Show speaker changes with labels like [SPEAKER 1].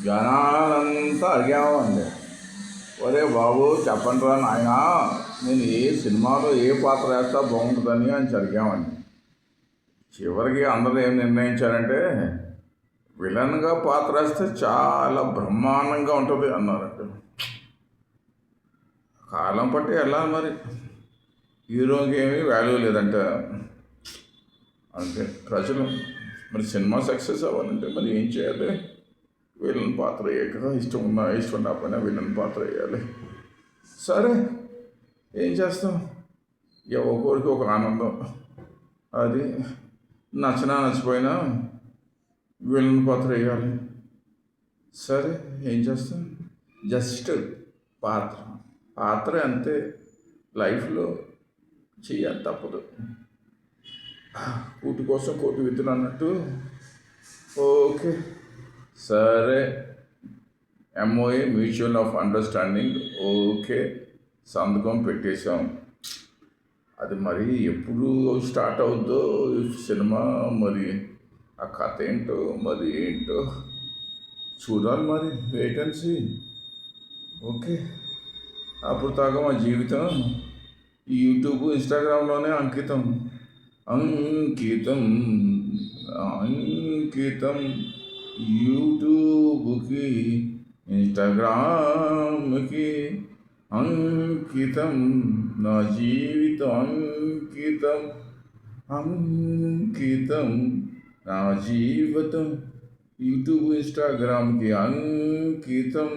[SPEAKER 1] జనాలంతా అడిగామండి, ఒరే బాబు చెప్పండిరా నాయనా, నేను ఏ సినిమాలో ఏ పాత్ర వేస్తా బాగుంటుందని అని అడిగామండి. చివరికి అందరూ ఏం నిర్ణయించారంటే విలన్గా పాత్ర వేస్తే చాలా బ్రహ్మాండంగా ఉంటుంది అన్నారంట. కాలం పట్టి వెళ్ళాలి మరి, హీరోకి ఏమీ వాల్యూ లేదంట. అంతే ప్రజలు. మరి సినిమా సక్సెస్ అవ్వాలంటే మరి ఏం చేయాలి? విలన్ పాత్ర వేయక ఇష్టం ఉన్నా ఇష్టం లేకపోయినా విలన్ పాత్ర వేయాలి. సరే ఏం చేస్తాం, ఒక్కొక్కరికి ఒక ఆనందం. అది నచ్చినా నచ్చిపోయినా విలన్ పాత్ర వేయాలి. సరే ఏం చేస్తాం, జస్ట్ పాత్ర పాత్ర అంతే, లైఫ్లో చెయ్యాలి, తప్పదు. కూటి కోసం కోటి విద్యలు అన్నట్టు. ఓకే సరే, MOA mutual of understanding, okay సంతకం పెట్టేశాం. అది మరి ఎప్పుడు స్టార్ట్ అవుద్దో సినిమా, మరి ఆ కథ ఏంటో మరి ఏంటో చూడాలి, మరి వెయిట్ అండ్ సీ. ఓకే, అప్పుడు దాకా మా జీవితం యూట్యూబ్ ఇన్స్టాగ్రామ్లోనే అంకితం అంకితం అంకితం, యూట్యూబ్కి ఇన్స్టాగ్రామ్కి అంకితం, నా జీవితం అంకితం అంకితం, నా జీవితం యూట్యూబ్ ఇన్స్టాగ్రామ్కి అంకితం.